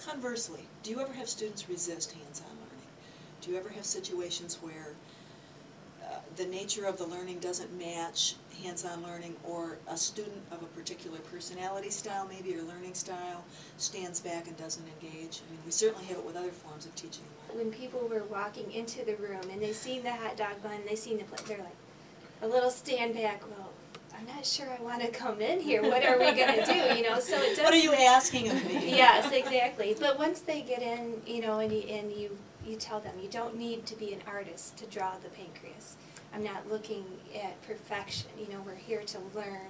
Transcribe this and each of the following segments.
Conversely, do you ever have students resist hands-on learning? Do you ever have situations where the nature of the learning doesn't match hands-on learning, or a student of a particular personality style, maybe, or learning style, stands back and doesn't engage? I mean, we certainly have it with other forms of teaching and learning. When people were walking into the room and they seen the hot dog bun, they seen the plate, they're like, a little stand back, well, I'm not sure I want to come in here. What are we going to do? You know, so it does. What are you asking of me? Yes, exactly. But once they get in, you know, and you tell them, you don't need to be an artist to draw the pancreas. I'm not looking at perfection. You know, we're here to learn.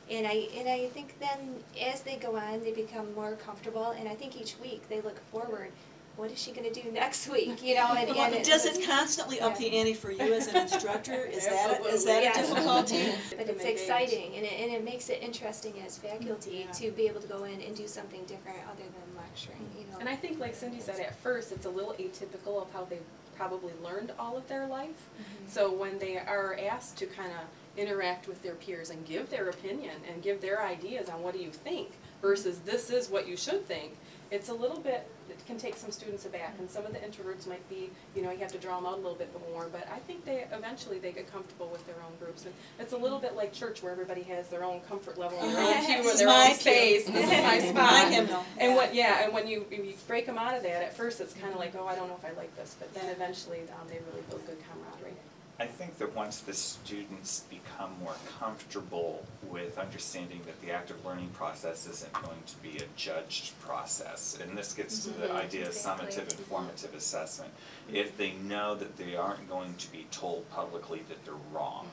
And I think then as they go on, they become more comfortable. And I think each week they look forward. What is she going to do next week? You know, well, does it constantly up the ante for you as an instructor? Is that a difficulty? But it's exciting, and it makes it interesting as faculty to be able to go in and do something different other than lecturing. You know. And I think, like Cindy said, at first it's a little atypical of how they've probably learned all of their life. So when they are asked to kind of interact with their peers and give their opinion and give their ideas on what do you think versus this is what you should think, it's a little bit, it can take some students aback, and some of the introverts might be, you know, you have to draw them out a little bit more, but I think they eventually they get comfortable with their own groups. And it's a little bit like church where everybody has their own comfort level and their own pew and their own space. This is my spot. And when you break them out of that, at first it's kind of like, oh, I don't know if I like this, but then eventually they really build good camaraderie. I think that once the students become more comfortable with understanding that the active learning process isn't going to be a judged process, and this gets to the idea of summative and formative assessment, if they know that they aren't going to be told publicly that they're wrong,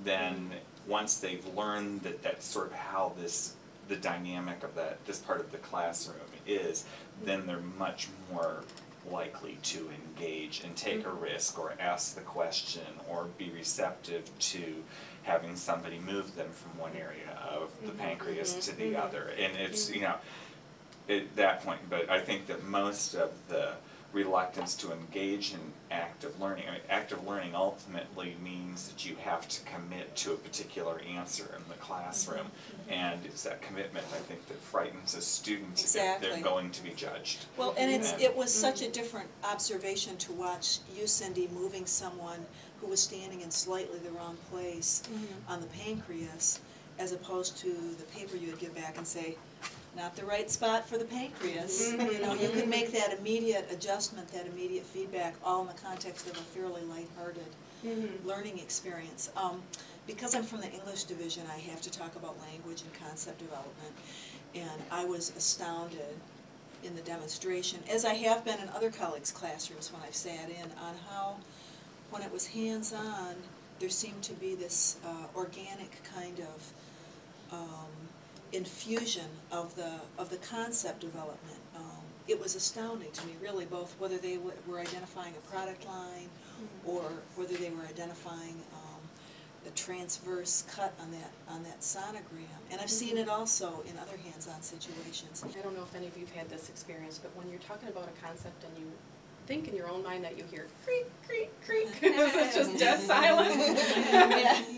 then once they've learned that that's sort of how the dynamic of this part of the classroom is, then they're much more likely to engage and take a risk or ask the question or be receptive to having somebody move them from one area of the pancreas to the other. And it's, you know, at that point, but I think that most of the reluctance to engage in active learning, I mean, active learning ultimately means that you have to commit to a particular answer in the classroom, and it's that commitment, I think, that frightens a student if they're going to be judged. Well, and it was such a different observation to watch you, Cindy, moving someone who was standing in slightly the wrong place on the pancreas, as opposed to the paper you would give back and say, not the right spot for the pancreas. You know, you can make that immediate adjustment, that immediate feedback, all in the context of a fairly lighthearted learning experience. Because I'm from the English division, I have to talk about language and concept development, and I was astounded in the demonstration, as I have been in other colleagues' classrooms when I've sat in, on how, when it was hands-on, there seemed to be this organic kind of infusion of the concept development. It was astounding to me, really, both whether they were identifying a product line or whether they were identifying the transverse cut on that sonogram. And I've seen it also in other hands-on situations. I don't know if any of you've had this experience, but when you're talking about a concept and you think in your own mind that you hear creak, creak, creak, it's just dead silent.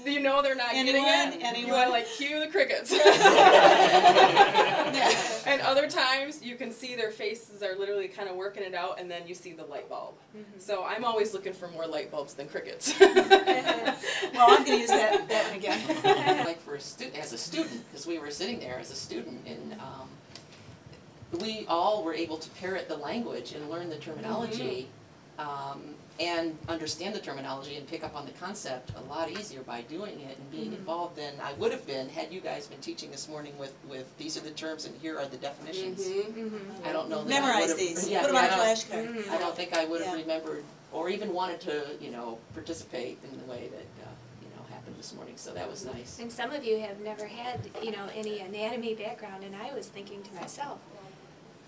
You know they're not getting it. You want to like cue the crickets. And other times you can see their faces are literally kind of working it out, and then you see the light bulb. So I'm always looking for more light bulbs than crickets. Well, I'm going to use that one again. Like for as a student, because we were sitting there as a student, and we all were able to parrot the language and learn the terminology and understand the terminology and pick up on the concept a lot easier by doing it and being involved than I would have been had you guys been teaching this morning with these are the terms and here are the definitions. I don't know that memorize these. Put them on a flashcard. I don't think I would have remembered or even wanted to, you know, participate in the way that happened this morning. So that was nice. And some of you have never had, you know, any anatomy background, and I was thinking to myself,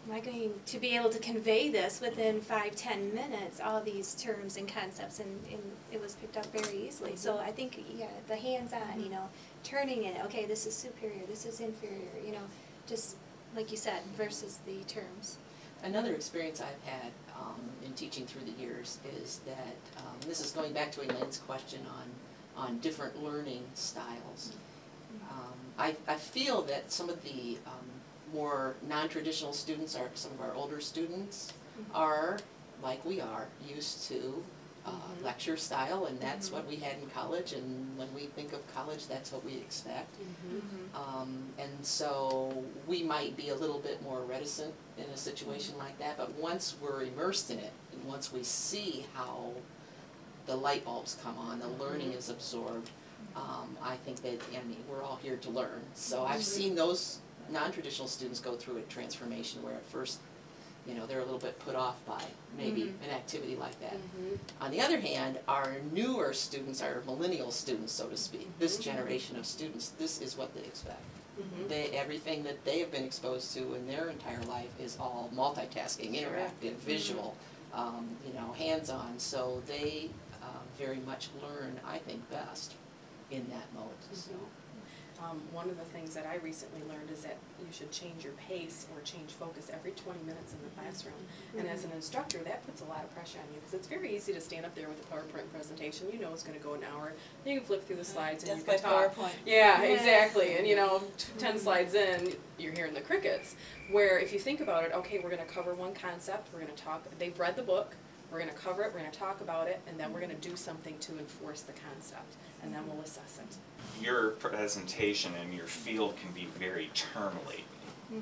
am I going to be able to convey this within 5-10 minutes, all these terms and concepts, and it was picked up very easily. So I think, yeah, the hands-on, you know, turning it, okay, this is superior, this is inferior, you know, just like you said, versus the terms. Another experience I've had in teaching through the years is that, this is going back to Elaine's question on different learning styles. I feel that some of the more non-traditional students, some of our older students are, like we are, used to lecture style, and that's what we had in college, and when we think of college, that's what we expect. And so we might be a little bit more reticent in a situation like that, but once we're immersed in it, and once we see how the light bulbs come on, the learning is absorbed, I think that, I mean, we're all here to learn. So I've seen those non-traditional students go through a transformation where at first, you know, they're a little bit put off by maybe an activity like that. On the other hand, our newer students, our millennial students, so to speak, this generation of students, this is what they expect. Everything that they have been exposed to in their entire life is all multitasking, interactive, visual, you know, hands-on. So they very much learn, I think, best in that mode. So. One of the things that I recently learned is that you should change your pace or change focus every 20 minutes in the classroom. And as an instructor, that puts a lot of pressure on you, because it's very easy to stand up there with a PowerPoint presentation. You know it's going to go an hour. You can flip through the slides and you can talk. PowerPoint. Yeah, exactly. And you know, 10 slides in, you're hearing the crickets. Where if you think about it, okay, we're going to cover one concept. We're going to talk. They've read the book. We're going to cover it. We're going to talk about it, and then we're going to do something to enforce the concept, and then we'll assess it. Your presentation and your field can be very term-laden.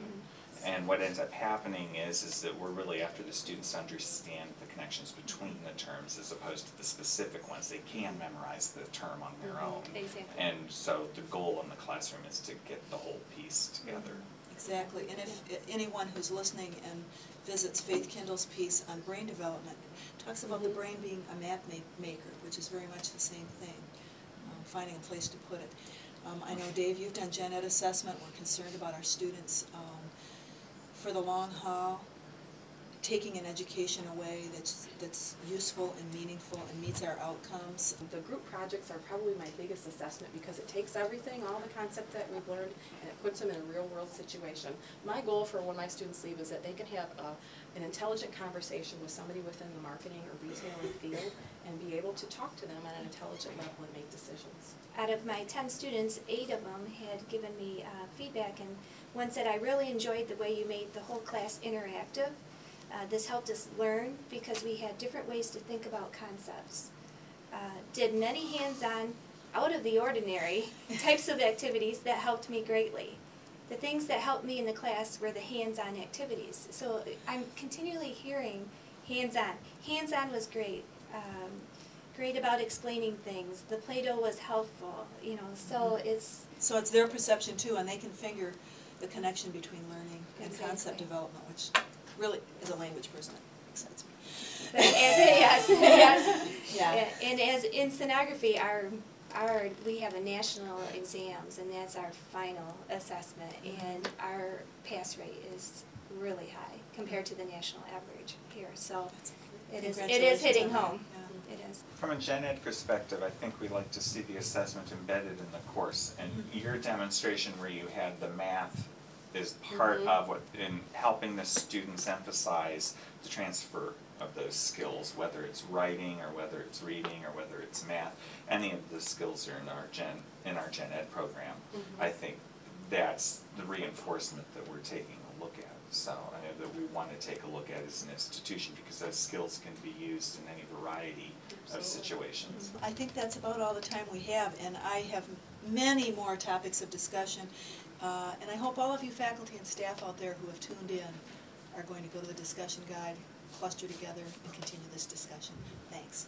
And what ends up happening is that we're really after the students to understand the connections between the terms as opposed to the specific ones. They can memorize the term on their own. Exactly. And so the goal in the classroom is to get the whole piece together. Exactly, and if anyone who's listening and visits Faith Kindle's piece on brain development, talks about the brain being a map maker, which is very much the same thing, finding a place to put it. I know, Dave, you've done gen ed assessment. We're concerned about our students for the long haul, taking an education away that's useful and meaningful and meets our outcomes. The group projects are probably my biggest assessment, because it takes everything, all the concepts that we've learned, and it puts them in a real world situation. My goal for when my students leave is that they can have an intelligent conversation with somebody within the marketing or retailing field and be able to talk to them at an intelligent level and make decisions. Out of my 10 students, 8 of them had given me feedback, and one said, I really enjoyed the way you made the whole class interactive. This helped us learn because we had different ways to think about concepts. Did many hands-on, out of the ordinary types of activities that helped me greatly. The things that helped me in the class were the hands-on activities. So I'm continually hearing hands-on. Hands-on was great. Great about explaining things. The Play-Doh was helpful. You know, so it's. So it's their perception too, and they can figure the connection between learning and concept development, which really, as a language person, excites me. But yes. Yeah. And as in scenography, we have a national exams, and that's our final assessment, and our pass rate is really high compared to the national average here. So it is hitting home. Yeah. It is. From a gen ed perspective, I think we like to see the assessment embedded in the course. And your demonstration where you had the math is part of what, in helping the students emphasize the transfer of those skills, whether it's writing or whether it's reading or whether it's math. Any of the skills are in our gen ed program. I think that's the reinforcement that we're taking a look at. So that we want to take a look at as an institution, because those skills can be used in any variety of situations. I think that's about all the time we have, and I have many more topics of discussion. And I hope all of you faculty and staff out there who have tuned in are going to go to the discussion guide, cluster together, and continue this discussion. Thanks.